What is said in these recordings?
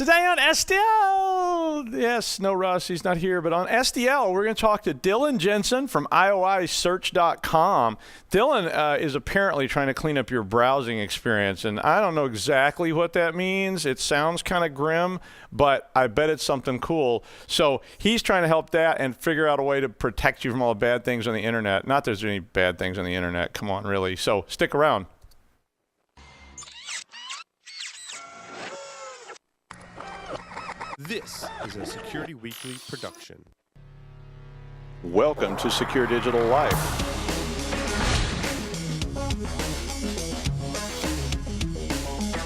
Today on SDL, yes, no Russ, he's not here, but on SDL, we're going to talk to Dylan Jensen from IOIsearch.com. Dylan is apparently trying to clean up your browsing experience, and I don't know exactly what that means. It sounds kind of grim, but I bet it's something cool. So he's trying to help that and figure out a way to protect you from all the bad things on the internet. Not that there's any bad things on the internet, come on, really. So stick around. This is a Security Weekly production. Welcome to Secure Digital Life.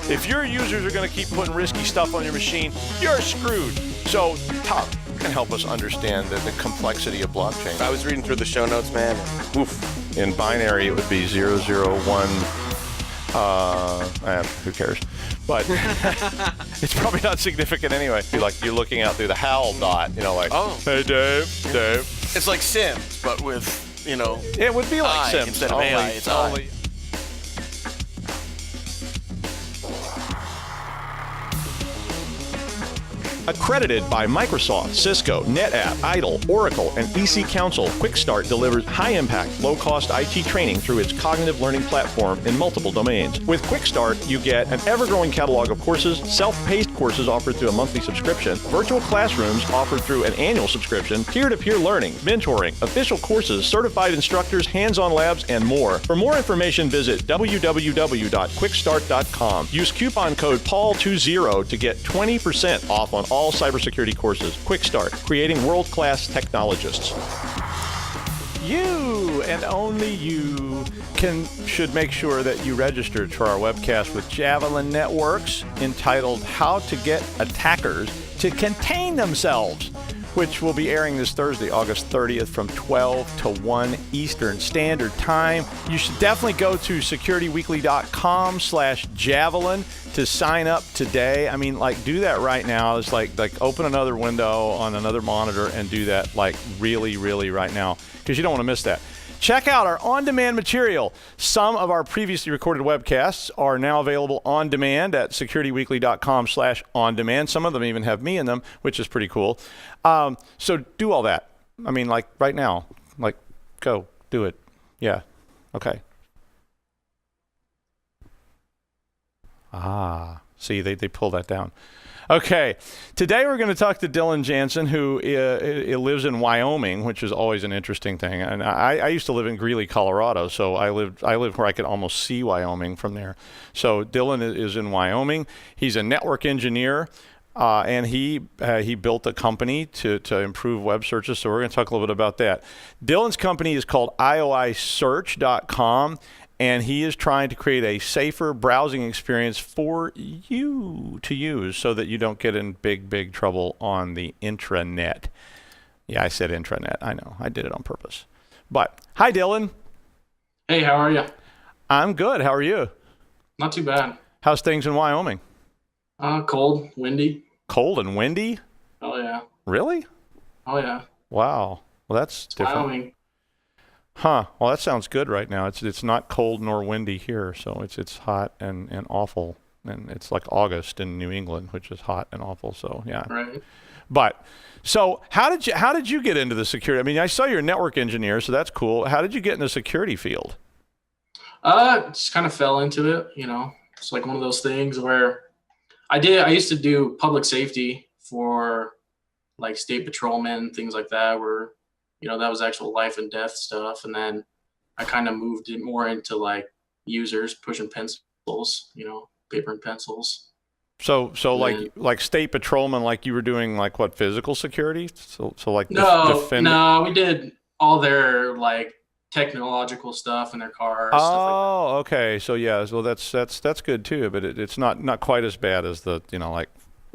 If your users are going to keep putting risky stuff on your machine, you're screwed. So Top can help us understand the complexity of blockchain. I was reading through the show notes, man. Oof. In binary, it would be 001. Who cares? But it's probably not significant anyway. Like you're looking out through the HAL dot, like, oh, hey, Dave. It's like Sims, but with, It would be like Sims. Instead of AI, it's only. Accredited by Microsoft, Cisco, NetApp, IDLE, Oracle, and EC Council, QuickStart delivers high-impact, low-cost IT training through its cognitive learning platform in multiple domains. With QuickStart, you get an ever-growing catalog of courses, self-paced courses offered through a monthly subscription, virtual classrooms offered through an annual subscription, peer-to-peer learning, mentoring, official courses, certified instructors, hands-on labs, and more. For more information, visit www.quickstart.com. Use coupon code PAUL20 to get 20% off on all cybersecurity courses. Quick Start, creating world-class technologists. You and only you should make sure that you register for our webcast with Javelin Networks entitled How to Get Attackers to Contain Themselves, which will be airing this Thursday, August 30th from 12 to 1 Eastern Standard Time. You should definitely go to securityweekly.com/javelin to sign up today. I mean, do that right now. It's like open another window on another monitor and do that really, really right now, because you don't want to miss that. Check out our on-demand material. Some of our previously recorded webcasts are now available on demand at securityweekly.com/on-demand. Some of them even have me in them, which is pretty cool. So do all that. I mean, right now, go do it. Yeah. Okay. See, they pull that down. Okay, today we're going to talk to Dylan Jensen, who lives in Wyoming, which is always an interesting thing. And I used to live in Greeley, Colorado, so I lived where I could almost see Wyoming from there. So Dylan is in Wyoming. He's a network engineer, and he built a company to improve web searches. So we're going to talk a little bit about that. Dylan's company is called IOIsearch.com. And he is trying to create a safer browsing experience for you to use so that you don't get in big trouble on the intranet. Yeah, I said intranet. I know. I did it on purpose. But, hi, Dylan. Hey, how are you? I'm good. How are you? Not too bad. How's things in Wyoming? Cold, windy. Cold and windy? Oh, yeah. Really? Oh, yeah. Wow. Well, that's different. Wyoming. Huh. Well, that sounds good right now. It's not cold nor windy here, so it's hot and awful. And it's like August in New England, which is hot and awful. So yeah. Right. But so how did you get into the security? I mean, I saw you're a network engineer, so that's cool. How did you get in the security field? Just kind of fell into it. It's like one of those things where I used to do public safety for state patrolmen, things like that, where that was actual life and death stuff. And then I kind of moved it more into users pushing pencils, paper and pencils. So like state patrolman, you were doing what, physical security? No, we did all their technological stuff in their cars. Oh, stuff like that. Okay. So yeah, well that's good too, but it's not quite as bad as the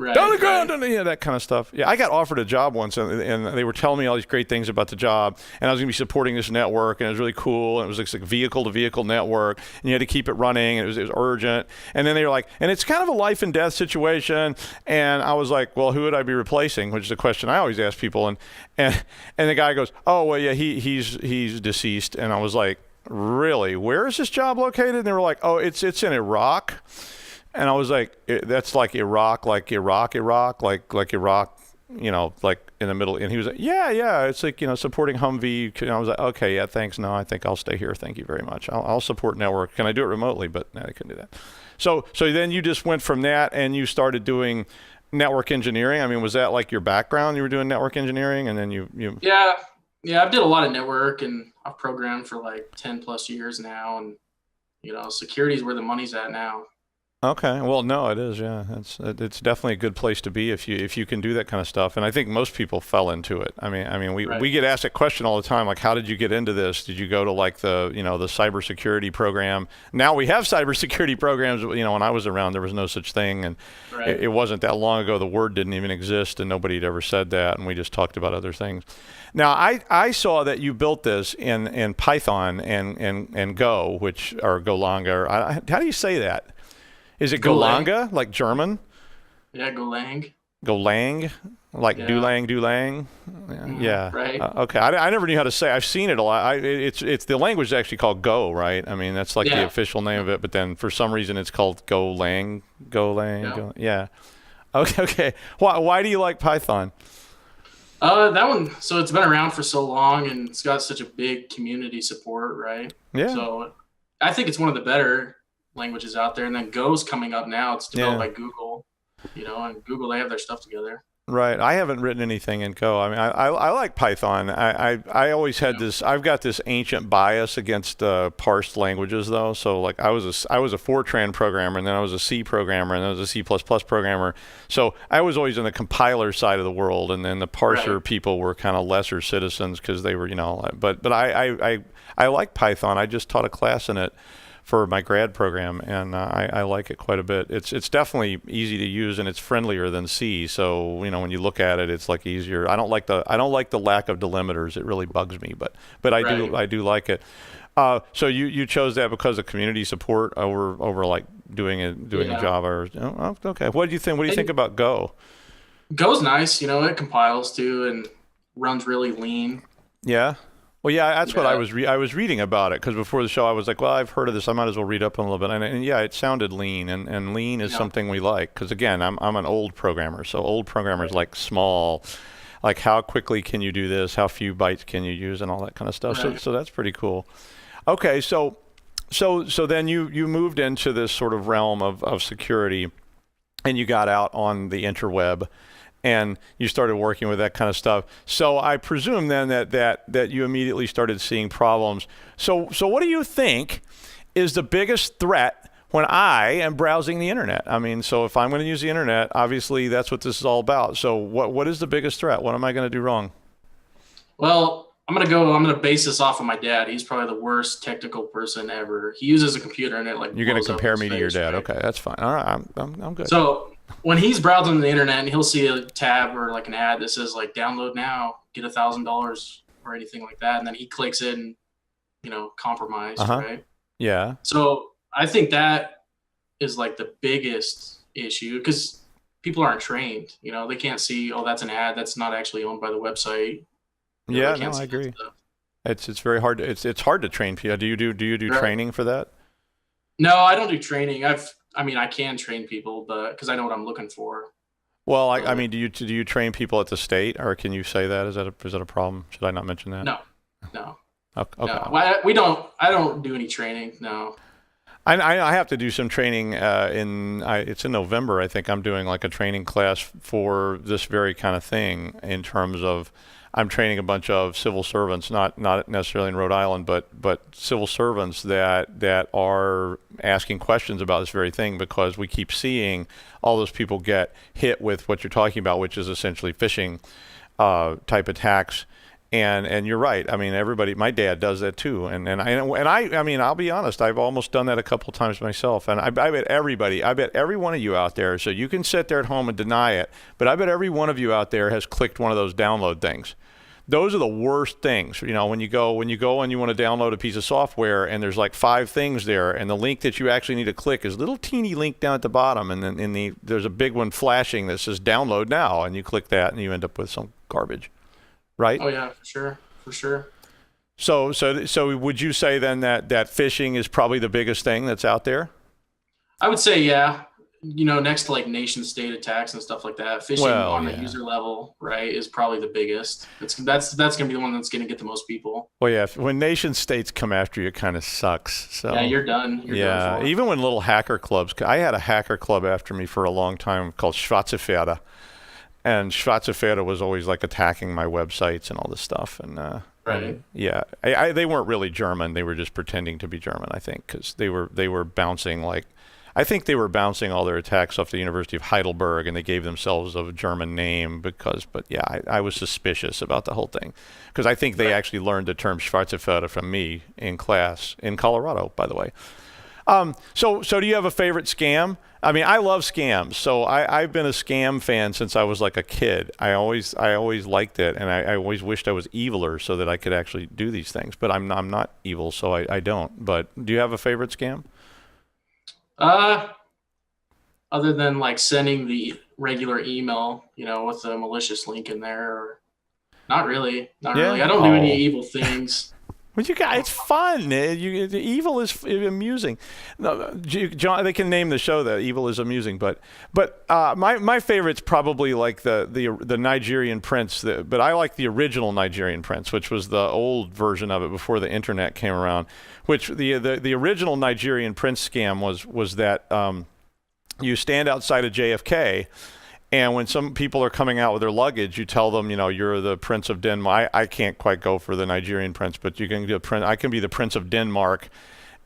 Right, down the ground, that kind of stuff. Yeah, I got offered a job once, and they were telling me all these great things about the job, and I was going to be supporting this network, and it was really cool, and it was like vehicle-to-vehicle network, and you had to keep it running, and it was urgent, and then they were like, and it's kind of a life and death situation, and I was like, well, who would I be replacing, which is a question I always ask people, and the guy goes, oh, well, yeah, he's deceased, and I was like, really? Where is this job located? And they were like, oh, it's in Iraq. And I was like, that's like Iraq, like Iraq, like in the middle. And he was like, yeah, it's like, supporting Humvee. And I was like, okay, yeah, thanks. No, I think I'll stay here. Thank you very much. I'll support network. Can I do it remotely? But no, I couldn't do that. So then you just went from that and you started doing network engineering. I mean, was that like your background? You were doing network engineering, and then you Yeah, I've did a lot of network, and I've programmed for like 10 plus years now, and security is where the money's at now. Okay. Well, no, it is. Yeah, it's definitely a good place to be if you can do that kind of stuff. And I think most people fell into it. I mean, we get asked that question all the time. Like, how did you get into this? Did you go to like the the cybersecurity program? Now we have cybersecurity programs. When I was around, there was no such thing, and it wasn't that long ago. The word didn't even exist, and nobody had ever said that. And we just talked about other things. Now, I saw that you built this in Python and Go, which are Golanga. How do you say that? Is it Golanga, like German? Yeah, Golang. Golang, like Dulang. Yeah. Right. Okay. I never knew how to say. I've seen it a lot. It's the language is actually called Go, right? I mean, that's like the official name of it. But then for some reason, it's called Golang. Yeah. Okay. Why do you like Python? That one. So it's been around for so long, and it's got such a big community support, right? Yeah. So I think it's one of the better languages out there. And then Go's coming up now. It's developed by Google, and Google, they have their stuff together. Right. I haven't written anything in Go. I mean, I like Python. I always had this. I've got this ancient bias against parsed languages, though. So like I was a Fortran programmer, and then I was a C programmer, and then I was a C++ programmer. So I was always in the compiler side of the world, and then the parser people were kind of lesser citizens because they were, But I like Python. I just taught a class in it for my grad program, and I like it quite a bit. It's definitely easy to use, and it's friendlier than C. So when you look at it, it's like easier. I don't like the lack of delimiters. It really bugs me, but I do like it. So you chose that because of community support over like doing a Java. Okay. What do you think? What do you think about Go? Go's nice. It compiles too and runs really lean. Yeah. Well, yeah, that's what I was reading about it, because before the show I was like, well, I've heard of this. I might as well read up on it a little bit. And yeah, it sounded lean, and lean is something we like, because again, I'm an old programmer, so old programmers like small, like how quickly can you do this, how few bytes can you use, and all that kind of stuff. Right. So that's pretty cool. Okay, so then you moved into this sort of realm of security, and you got out on the interweb, and you started working with that kind of stuff. So I presume then that you immediately started seeing problems. So what do you think is the biggest threat when I am browsing the internet? I mean, so if I'm going to use the internet, obviously that's what this is all about. So what is the biggest threat? What am I going to do wrong? Well, I'm going to base this off of my dad. He's probably the worst technical person ever. He uses a computer and it like You're going to compare me to your dad. Right? Okay, that's fine. All right, I'm good. So when he's browsing the internet and he'll see a tab or like an ad that says like download now, get $1,000 or anything like that, and then he clicks it and compromised, right? Yeah. So I think that is like the biggest issue, because people aren't trained. They can't see, oh, that's an ad that's not actually owned by the website. Yeah, no, I agree. It's very hard. It's hard to train people. Do you do training for that? No, I don't do training. I can train people, but because I know what I'm looking for. Well, I mean, do you train people at the state, or can you say that? Is that a problem? Should I not mention that? No. Okay. No, I don't do any training. No. I have to do some training it's in November. I think I'm doing like a training class for this very kind of thing, in terms of I'm training a bunch of civil servants, not necessarily in Rhode Island, but civil servants that are asking questions about this very thing, because we keep seeing all those people get hit with what you're talking about, which is essentially phishing type attacks. And you're right. I mean, everybody. My dad does that too. And I mean, I'll be honest. I've almost done that a couple of times myself. And I bet every one of you out there. So you can sit there at home and deny it, but I bet every one of you out there has clicked one of those download things. Those are the worst things. When you go and you want to download a piece of software, and there's like 5 things there, and the link that you actually need to click is a little teeny link down at the bottom, and then there's a big one flashing that says download now, and you click that, and you end up with some garbage. Right? Oh yeah, for sure. So would you say then that phishing is probably the biggest thing that's out there? I would say, yeah. next to like nation state attacks and stuff like that, phishing on the user level, right, is probably the biggest. That's going to be the one that's going to get the most people. Well, yeah, when nation states come after you, it kind of sucks. So yeah, you're done. You're done for. Even when little hacker clubs, I had a hacker club after me for a long time called Schwarzeferde, and Schwarzeferde was always like attacking my websites and all this stuff. And right. Yeah, they weren't really German. They were just pretending to be German, I think, because they were bouncing like. I think they were bouncing all their attacks off the University of Heidelberg, and they gave themselves a German name but yeah, I was suspicious about the whole thing because I think they actually learned the term Schwarzeferde from me in class in Colorado, by the way. So do you have a favorite scam? I mean, I love scams. So I've been a scam fan since I was like a kid. I always liked it, and I always wished I was eviler so that I could actually do these things. But I'm not evil, so I don't. But do you have a favorite scam? Other than like sending the regular email, with a malicious link in there, or not really. I don't do any evil things. Well, you guys, it's fun. The evil is amusing. No, John, they can name the show that evil is amusing, but my favorite's probably like the Nigerian prince. But I like the original Nigerian prince, which was the old version of it before the internet came around. Which the original Nigerian prince scam was that you stand outside of JFK. And when some people are coming out with their luggage, you tell them, you're the Prince of Denmark. I can't quite go for the Nigerian prince, but you can do I can be the Prince of Denmark.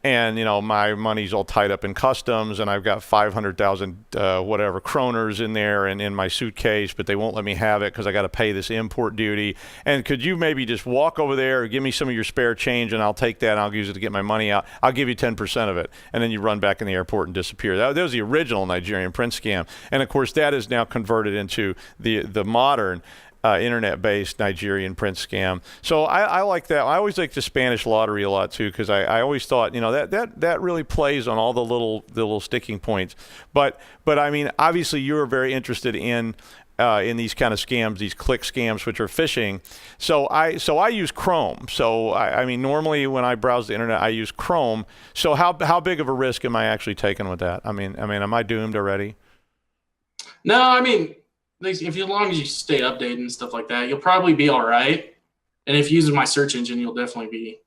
And, my money's all tied up in customs, and I've got 500,000 whatever kroners in there and in my suitcase, but they won't let me have it because I got to pay this import duty. And could you maybe just walk over there or give me some of your spare change, and I'll take that and I'll use it to get my money out. I'll give you 10% of it. And then you run back in the airport and disappear. That was the original Nigerian prince scam. And, of course, that is now converted into the modern internet-based Nigerian prince scam. So I like that. I always like the Spanish lottery a lot too, because I always thought that really plays on all the little sticking points. But I mean, obviously you are very interested in these kind of scams, these click scams, which are phishing. So I use Chrome. So I mean, normally when I browse the internet, I use Chrome. So how big of a risk am I actually taking with that? I mean, am I doomed already? No, I mean, as long as you stay updated and stuff like that, you'll probably be all right. And if you use my search engine, you'll definitely be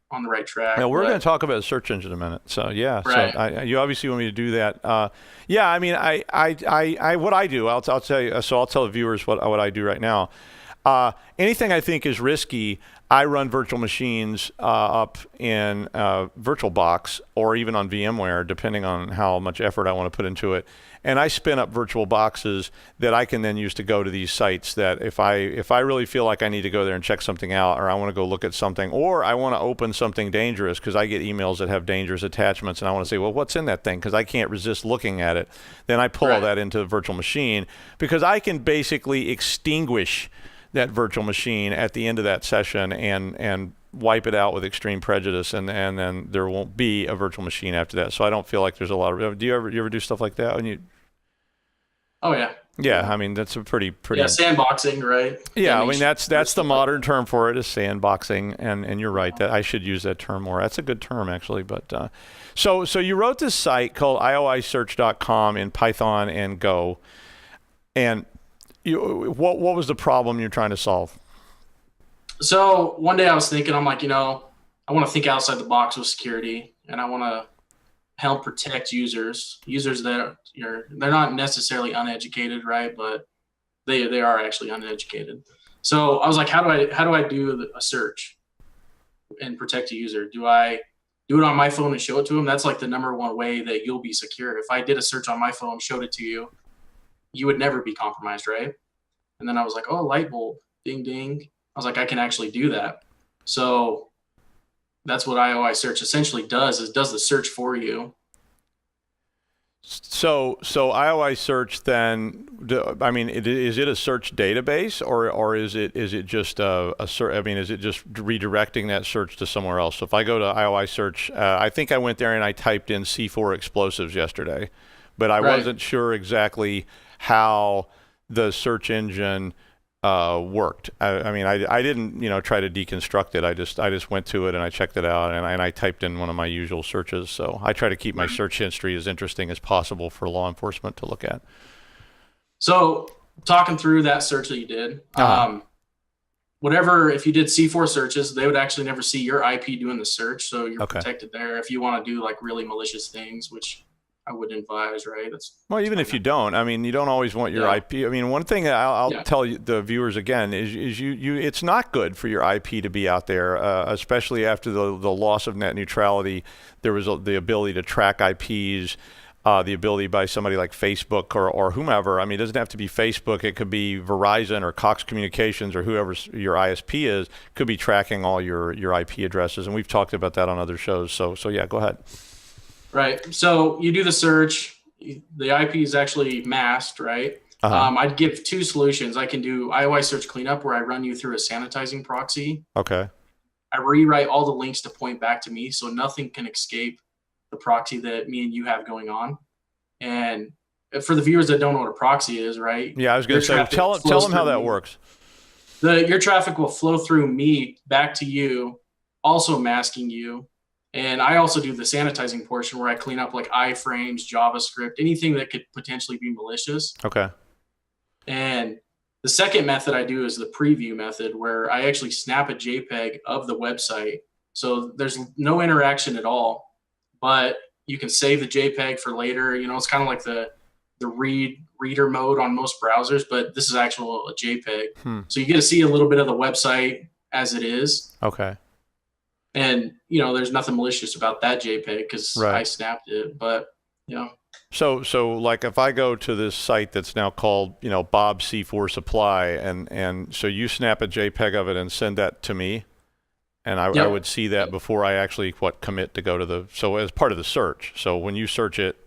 on the right track. We're going to talk about the search engine in a minute. So yeah, right. So you obviously want me to do that. Yeah, I mean, I what I do, I'll tell you. So I'll tell the viewers what I do right now. Anything I think is risky, I run virtual machines up in VirtualBox or even on VMware, depending on how much effort I want to put into it. And I spin up virtual boxes that I can then use to go to these sites that if I really feel like I need to go there and check something out, or I want to go look at something, or I want to open something dangerous because I get emails that have dangerous attachments and I want to say, well, what's in that thing? Because I can't resist looking at it. Then I pull all that into the virtual machine because I can basically extinguish that virtual machine at the end of that session and wipe it out with extreme prejudice, and then there won't be a virtual machine after that. So I don't feel like there's a lot of. Do you ever do stuff like that when you? Oh yeah. Yeah, I mean that's a pretty. Yeah, sandboxing, right? Yeah, I mean that's the modern term for it is sandboxing, and you're right that I should use that term more. That's a good term actually, but so you wrote this site called IOIsearch.com in Python and Go, and what was the problem you're trying to solve? So one day I was thinking, I'm like, I want to think outside the box with security, and I want to help protect users that they're not necessarily uneducated, right? But they are actually uneducated. So I was like, how do I do a search and protect a user? Do I do it on my phone and show it to them? That's like the number one way that you'll be secure. If I did a search on my phone, showed it to you, you would never be compromised, right? And then I was like, oh, light bulb, ding, ding. I was like, I can actually do that. So that's what IOI search essentially does, is does the search for you. So IOI search then, I mean, is it a search database or is it just a search? I mean, is it just redirecting that search to somewhere else? So if I go to IOI search, I think I went there and I typed in C4 explosives yesterday, but I wasn't sure exactly how the search engine worked. I mean, I didn't, try to deconstruct it. I just went to it and I checked it out, and I typed in one of my usual searches. So I try to keep my search history as interesting as possible for law enforcement to look at. So talking through that search that you did, if you did C4 searches, they would actually never see your IP doing the search. So you're protected there. If you want to do like really malicious things, which I would advise, right? Well, even if you don't, I mean, you don't always want your IP. I mean, one thing I'll tell you, the viewers again, is you it's not good for your IP to be out there, especially after the loss of net neutrality. There was the ability to track IPs, the ability by somebody like Facebook or whomever. I mean, it doesn't have to be Facebook. It could be Verizon or Cox Communications or whoever your ISP is, could be tracking all your IP addresses. And we've talked about that on other shows. So yeah, go ahead. Right. So you do the search. The IP is actually masked, right? I'd give two solutions. I can do IOI search cleanup, where I run you through a sanitizing proxy. Okay. I rewrite all the links to point back to me, so nothing can escape the proxy that me and you have going on. And for the viewers that don't know what a proxy is, right? Yeah, I was going to say, tell them how that works. Your traffic will flow through me back to you, also masking you. And I also do the sanitizing portion, where I clean up like iframes, JavaScript, anything that could potentially be malicious. Okay. And the second method I do is the preview method, where I actually snap a JPEG of the website. So there's no interaction at all, but you can save the JPEG for later. It's kind of like the reader mode on most browsers, but this is actual a JPEG. So you get to see a little bit of the website as it is. Okay. And, there's nothing malicious about that JPEG because I snapped it, but, So like if I go to this site that's now called, Bob C4 Supply, and so you snap a JPEG of it and send that to me, and I would see that before I actually, commit to go to so as part of the search. So when you search it.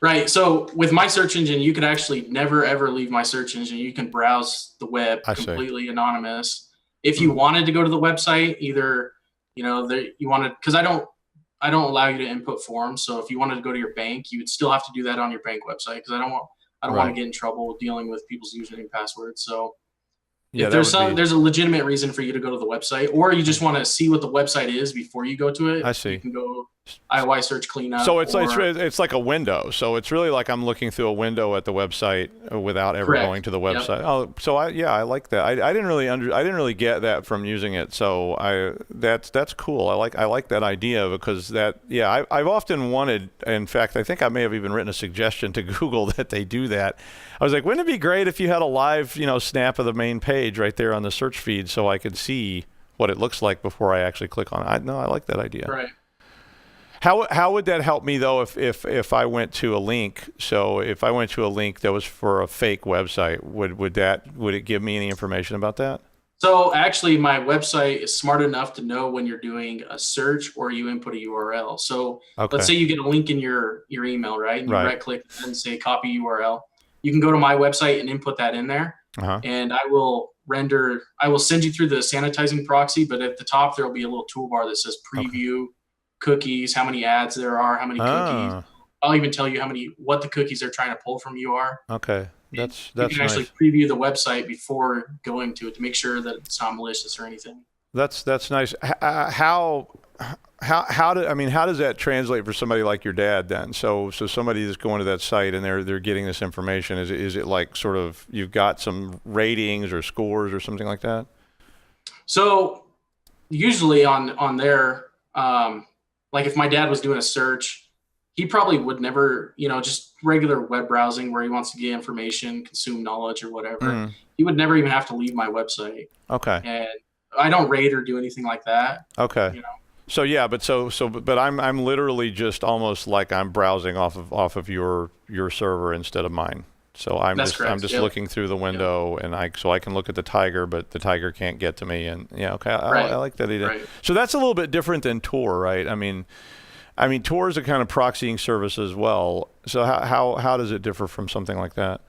Right. So with my search engine, you can actually never, ever leave my search engine. You can browse the web completely anonymous. If you wanted to go to the website, either you wanted, because I don't allow you to input forms. So if you wanted to go to your bank, you would still have to do that on your bank website, because I don't want to get in trouble dealing with people's username and passwords. So if there's a legitimate reason for you to go to the website, or you just want to see what the website is before you go to it, I see. You can go IOI search cleanup. So it's like a window. So it's really like I'm looking through a window at the website without ever going to the website. Yep. Oh, so I like that. I didn't really get that from using it. So that's cool. I like that idea, because I've often wanted. In fact, I think I may have even written a suggestion to Google that they do that. I was like, wouldn't it be great if you had a live snap of the main page right there on the search feed, so I could see what it looks like before I actually click on it. I like that idea. Right. How would that help me though if I went to a link? So if I went to a link that was for a fake website, would it give me any information about that? So actually, my website is smart enough to know when you're doing a search or you input a URL. So let's say you get a link in your email, right? And you right click and say copy URL. You can go to my website and input that in there, and I will send you through the sanitizing proxy. But at the top, there will be a little toolbar that says preview. Cookies, how many ads there are, how many cookies. I'll even tell you what the cookies they're trying to pull from you are. Okay, that's you can actually preview the website before going to it to make sure that it's not malicious or anything. That's nice. How does that translate for somebody like your dad then? So somebody that's going to that site and they're getting this information. Is it like sort of you've got some ratings or scores or something like that? So usually on there. Like if my dad was doing a search, he probably would never, just regular web browsing where he wants to get information, consume knowledge or whatever. He would never even have to leave my website. Okay. And I don't rate or do anything like that. Okay. So yeah, but I'm literally just almost like I'm browsing off of your server instead of mine. So I'm just looking through the window, and I can look at the tiger, but the tiger can't get to me. And I like that idea. Right. So that's a little bit different than Tor, right? I mean, Tor is a kind of proxying service as well. So how does it differ from something like that?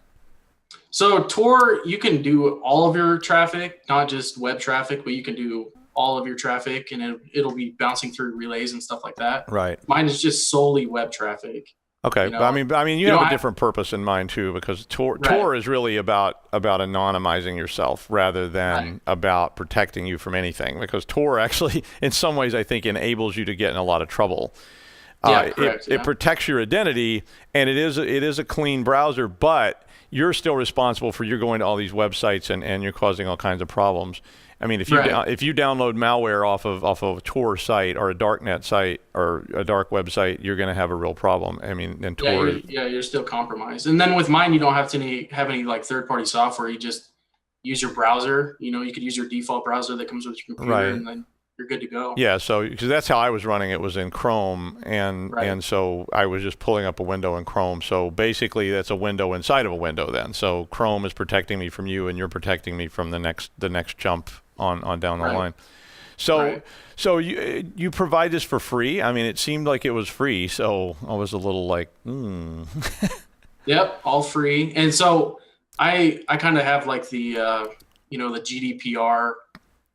So Tor, you can do all of your traffic, not just web traffic, but you can do all of your traffic, and it'll be bouncing through relays and stuff like that. Right. Mine is just solely web traffic. Okay, You know? but I mean, you You have don't a different purpose in mind too, because Tor Right. is really about anonymizing yourself rather than Right. about protecting you from anything. Because Tor actually, in some ways, I think enables you to get in a lot of trouble. Yeah, correct. It protects your identity, and it is a clean browser, but you're still responsible for you're going to all these websites and you're causing all kinds of problems. I mean, if you Right. if you download malware off of a Tor site or a darknet site or a dark website, you're going to have a real problem. I mean, and Yeah, Tor. you're still compromised. And then with mine, you don't have to have any like third-party software. You just use your browser. You know, you could use your default browser that comes with your computer, Right. and then you're good to go. Yeah, so because that's how I was running it was in Chrome, Right. and so I was just pulling up a window in Chrome. So basically, that's a window inside of a window. Then, so Chrome is protecting me from you, and you're protecting me from the next jump on down the Right. line. So Right. so you provide this for free? I mean, it seemed like it was free, so I was a little like, Yep, all free. And so I kind of have like the the GDPR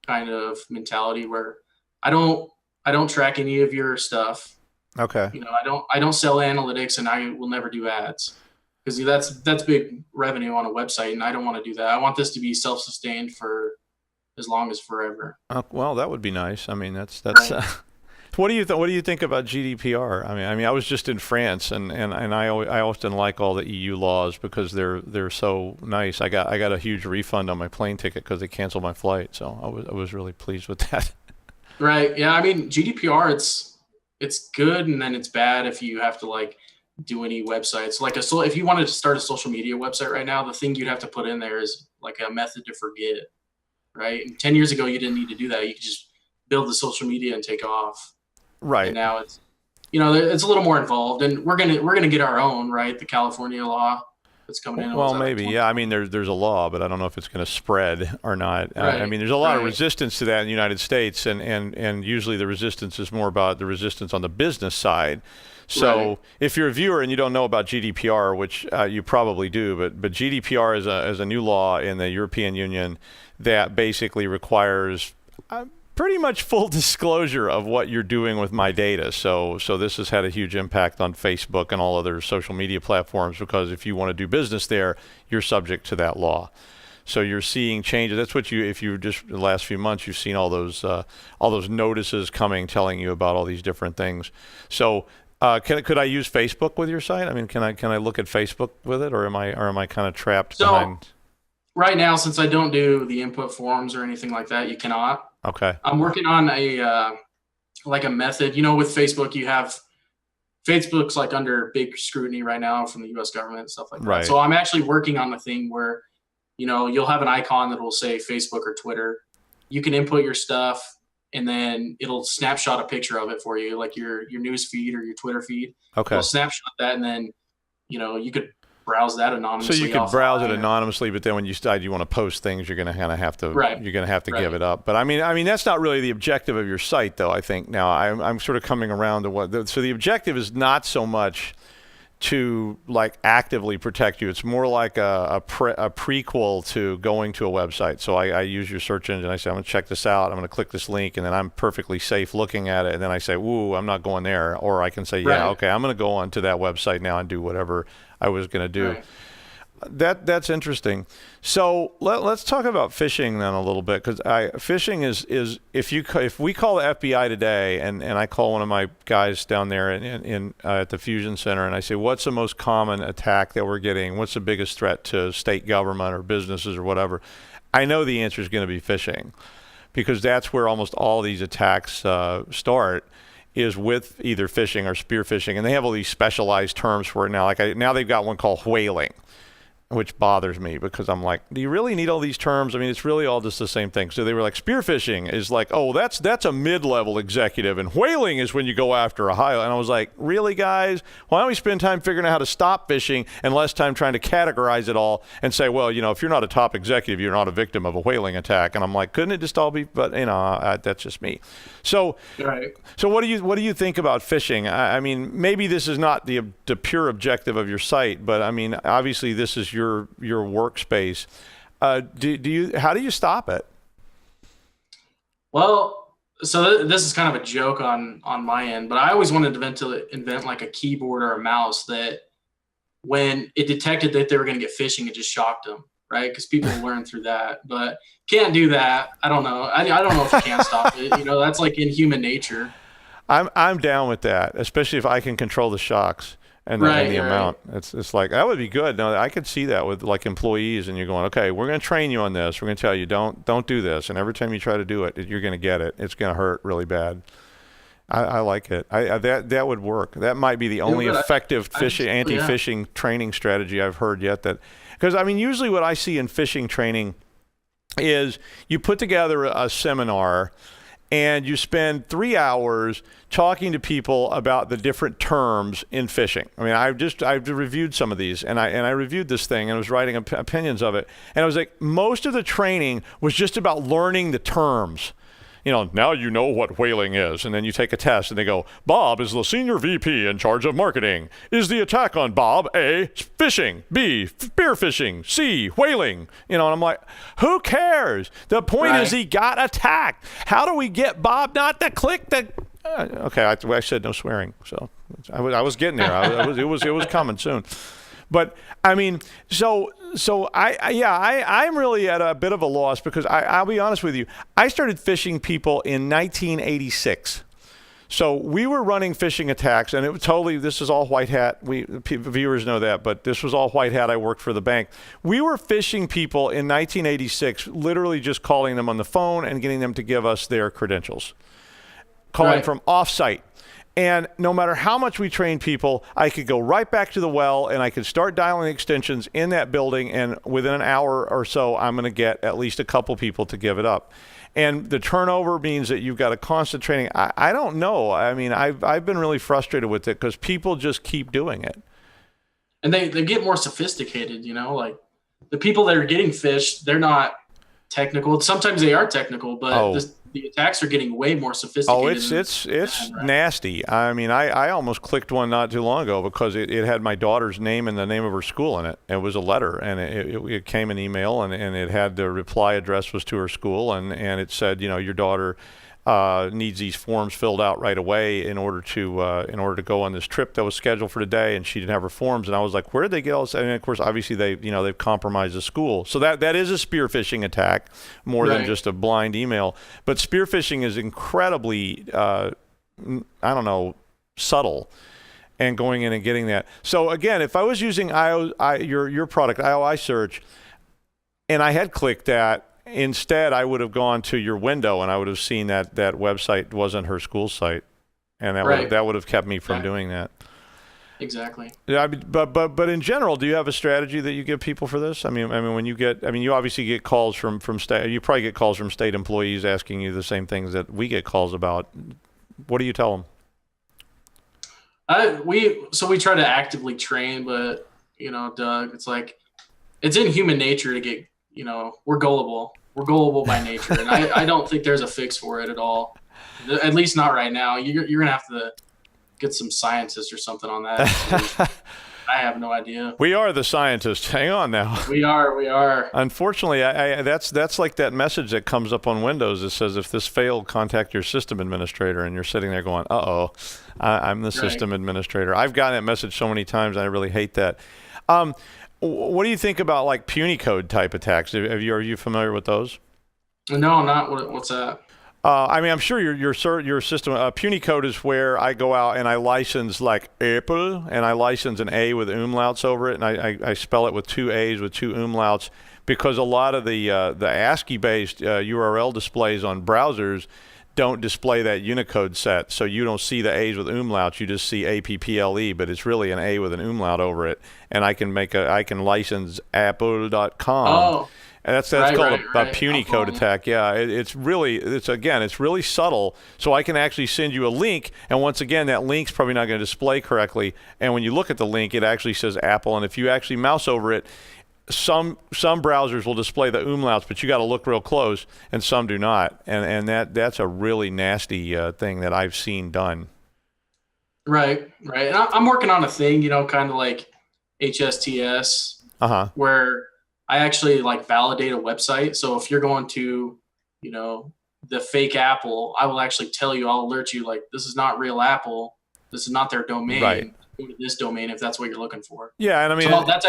kind of mentality where I don't track any of your stuff. Okay. You know, I don't sell analytics, and I will never do ads because that's big revenue on a website, and I don't want to do that. I want this to be self-sustained for as long as forever. Well, that would be nice. I mean, that's Right. what do you think about GDPR? I mean, I was just in France, and I often like all the EU laws because they're so nice. I got a huge refund on my plane ticket because they canceled my flight, so I was really pleased with that. Right. Yeah. I mean, GDPR, it's good, and then it's bad if you have to like do any websites. Like if you wanted to start a social media website right now, the thing you'd have to put in there is like a method to forget. Right. And 10 years ago, you didn't need to do that. You could just build the social media and take off. Right. And now it's it's a little more involved, and we're gonna get our own, right? The California law that's coming in. Well, maybe, yeah. I mean, there's a law, but I don't know if it's going to spread or not. I Right. mean, there's a lot of Right. resistance to that in the United States, and usually the resistance is more about the resistance on the business side. So Right. if you're a viewer and you don't know about GDPR, which you probably do, but GDPR is a new law in the European Union that basically requires pretty much full disclosure of what you're doing with my data. So this has had a huge impact on Facebook and all other social media platforms because if you want to do business there, you're subject to that law. So you're seeing changes. That's what if you just the last few months, you've seen all those notices coming, telling you about all these different things. So could I use Facebook with your site? I mean, can I look at Facebook with it, or am I kind of trapped behind? Right now, since I don't do the input forms or anything like that, you cannot. Okay. I'm working on a method. You know, with Facebook, Facebook's like under big scrutiny right now from the U.S. government and stuff like that. Right. So I'm actually working on the thing where, you'll have an icon that will say Facebook or Twitter. You can input your stuff, and then it'll snapshot a picture of it for you, like your news feed or your Twitter feed. Okay. It'll snapshot that, and then you could browse that anonymously. So you could browse it offline. anonymously, but then when you decide you want to post things, you're going to kind of have to Right. you're going to have to Right. give it up. But I mean that's not really the objective of your site, though. I think now I'm sort of coming around to so the objective is not so much to like actively protect you. It's more like a prequel to going to a website. So I use your search engine. I say, I'm going to check this out. I'm going to click this link, and then I'm perfectly safe looking at it. And then I say, ooh, I'm not going there. Or I can say, yeah, Right. okay, I'm going to go on to that website now and do whatever I was going to do. Right. That's interesting. So let's talk about phishing then a little bit, because phishing is if we call the FBI today and I call one of my guys down there in at the Fusion Center and I say, what's the most common attack that we're getting? What's the biggest threat to state government or businesses or whatever? I know the answer is going to be phishing, because that's where almost all these attacks start, is with either phishing or spear phishing, and they have all these specialized terms for it now. Now they've got one called whaling, which bothers me because I'm like, do you really need all these terms? I mean, it's really all just the same thing. So they were like, spearfishing is like, oh, that's a mid-level executive, and whaling is when you go after a high. And I was like, really, guys? Why don't we spend time figuring out how to stop phishing and less time trying to categorize it all and say, well, if you're not a top executive, you're not a victim of a whaling attack. And I'm like, couldn't it just all be? But that's just me. So, Right. so what do you think about phishing? I mean, maybe this is not the pure objective of your site, but I mean, obviously this is your workspace. How do you stop it? Well, So this is kind of a joke on my end, but I always wanted to invent like a keyboard or a mouse that when it detected that they were going to get phishing, it just shocked them, right? Because people learn through that, but can't do that. I don't know. I don't know if you can stop it. That's like in human nature. I'm down with that, especially if I can control the shocks and the amount. It's like that would be good. No, I could see that with like employees, and you're going, okay, we're going to train you on this. We're going to tell you don't do this, and every time you try to do it, you're going to get it. It's going to hurt really bad. I like it. That would work. That might be the only effective anti-phishing training strategy I've heard yet. Because I mean, usually what I see in phishing training is you put together a seminar and you spend 3 hours talking to people about the different terms in phishing. I mean, I've reviewed some of these, and I reviewed this thing and I was writing opinions of it, and I was like, most of the training was just about learning the terms. Now you know what whaling is. And then you take a test and they go, Bob is the senior VP in charge of marketing. Is the attack on Bob A, phishing, B, spear phishing, C, whaling? And I'm like, who cares? The point is he got attacked. How do we get Bob not to click the... okay, I said no swearing. So I was getting there. It was coming soon. But I mean, so I'm really at a bit of a loss because I'll be honest with you. I started phishing people in 1986. So we were running phishing attacks, and this is all white hat. Viewers know that, but this was all white hat. I worked for the bank. We were phishing people in 1986, literally just calling them on the phone and getting them to give us their credentials, calling from offsite. And no matter how much we trained people, I could go right back to the well and I could start dialing extensions in that building. And within an hour or so, I'm going to get at least a couple people to give it up. And the turnover means that you've got a constant training. I don't know. I mean, I've been really frustrated with it because people just keep doing it. And they get more sophisticated, like the people that are getting phished, they're not technical. Sometimes they are technical, but the attacks are getting way more sophisticated. It's nasty. I mean, I almost clicked one not too long ago because it had my daughter's name and the name of her school in it. It was a letter, and it came an email, and it had the reply address was to her school, and it said, your daughter needs these forms filled out right away in order to go on this trip that was scheduled for today, and she didn't have her forms. And I was like, where did they get all this? And of course, obviously they've compromised the school. So that is a spear phishing attack more than just a blind email. But spear phishing is incredibly, subtle. And going in and getting that. So again, if I was using your product, IOI search, and I had clicked that, instead, I would have gone to your window and I would have seen that website wasn't her school site, and that would have kept me from doing that. Exactly. Yeah, but in general, do you have a strategy that you give people for this? I mean, when you obviously get calls from state. You probably get calls from state employees asking you the same things that we get calls about. What do you tell them? We try to actively train, but Doug, it's like it's in human nature to get. We're gullible. We're gullible by nature, and I don't think there's a fix for it at all. At least not right now. You're gonna have to get some scientists or something on that. I have no idea. We are the scientists. Hang on now. We are. Unfortunately, that's like that message that comes up on Windows that says, if this failed, contact your system administrator, and you're sitting there going, uh-oh, I'm the system administrator. I've gotten that message so many times, and I really hate that. What do you think about like puny code type attacks? Are you familiar with those? No, not. What's that? I mean, I'm sure your system. Puny code is where I go out and I license like Apple, and I license an A with umlauts over it, and I spell it with two A's with two umlauts, because a lot of the ASCII-based URL displays on browsers don't display that Unicode set, so you don't see the A's with umlauts. You just see APPLE, but it's really an A with an umlaut over it. And I can license apple.com. Oh. And that's called a puny code attack. Yeah, it's really subtle. So I can actually send you a link, and once again, that link's probably not going to display correctly. And when you look at the link, it actually says Apple. And if you actually mouse over it, some browsers will display the umlauts, but you got to look real close, and some do not. And that's a really nasty thing that I've seen done. Right. And I'm working on a thing, kind of like HSTS, where I actually like validate a website. So if you're going to, the fake Apple, I will actually tell you, I'll alert you, like, this is not real Apple. This is not their domain. Right. Go to this domain if that's what you're looking for. Yeah, and I mean, so that's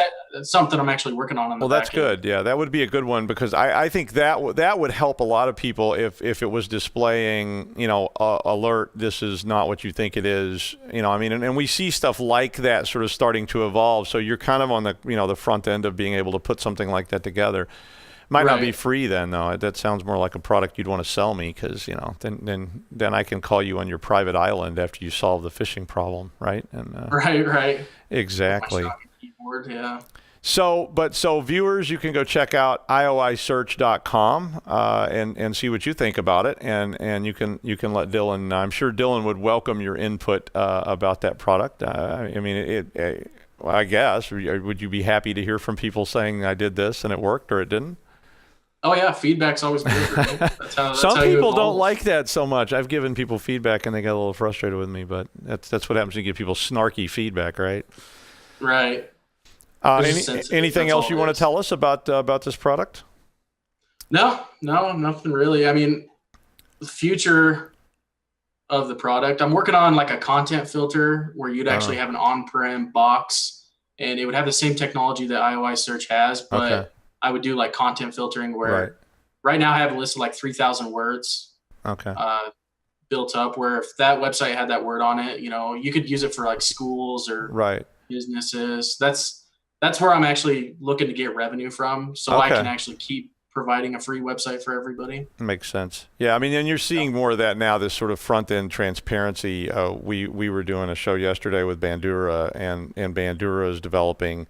something I'm actually working on. Well, that's good. Yeah, that would be a good one, because I think that would help a lot of people if it was displaying, alert, this is not what you think it is. I mean, and we see stuff like that sort of starting to evolve. So you're kind of on the, the front end of being able to put something like that together. Might not be free then, though. That sounds more like a product you'd want to sell me, because then I can call you on your private island after you solve the phishing problem, right? And right. Exactly. Keyboard, yeah. So viewers, you can go check out IOIsearch.com and see what you think about it, and you can let Dylan. I'm sure Dylan would welcome your input about that product. I mean, I guess, would you be happy to hear from people saying I did this and it worked or it didn't? Oh yeah, feedback's always good. Right? That's Some how people don't like that so much. I've given people feedback and they get a little frustrated with me, but that's what happens when you give people snarky feedback, right? Right. Anything else you want to tell us about this product? No, nothing really. I mean, the future of the product, I'm working on like a content filter where you'd actually have an on-prem box, and it would have the same technology that IOI Search has, but I would do like content filtering where right now I have a list of like 3,000 words built up, where if that website had that word on it, you could use it for like schools or businesses. That's where I'm actually looking to get revenue from, so I can actually keep providing a free website for everybody. Makes sense. Yeah, I mean, and you're seeing more of that now, this sort of front-end transparency. We were doing a show yesterday with Bandura, and Bandura is developing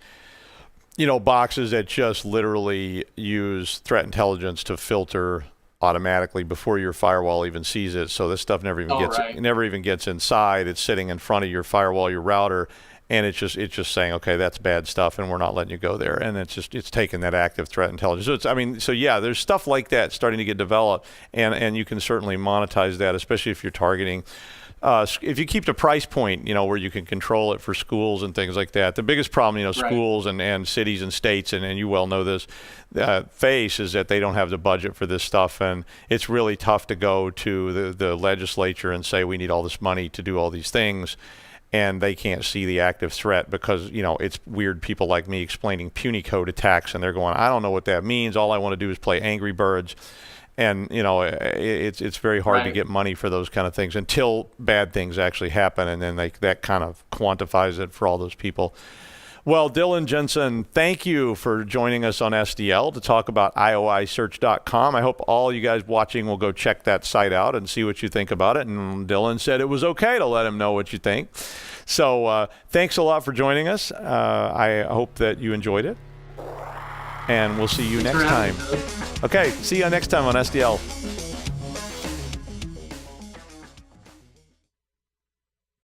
boxes that just literally use threat intelligence to filter automatically before your firewall even sees it. So this stuff never even gets inside. It's sitting in front of your firewall, your router, and it's just saying, okay, that's bad stuff, and we're not letting you go there. And it's taking that active threat intelligence. So there's stuff like that starting to get developed, and you can certainly monetize that, especially if you're targeting. If you keep the price point, where you can control it for schools and things like that. The biggest problem, schools and cities and states, and you well know this, face is that they don't have the budget for this stuff, and it's really tough to go to the legislature and say we need all this money to do all these things, and they can't see the active threat because, it's weird people like me explaining puny code attacks, and they're going, I don't know what that means. All I want to do is play Angry Birds. And, it's very hard to get money for those kind of things until bad things actually happen, and then that kind of quantifies it for all those people. Well, Dylan Jensen, thank you for joining us on SDL to talk about IOIsearch.com. I hope all you guys watching will go check that site out and see what you think about it. And Dylan said it was okay to let him know what you think. So thanks a lot for joining us. I hope that you enjoyed it. And we'll see you next time. Okay, see you next time on SDL.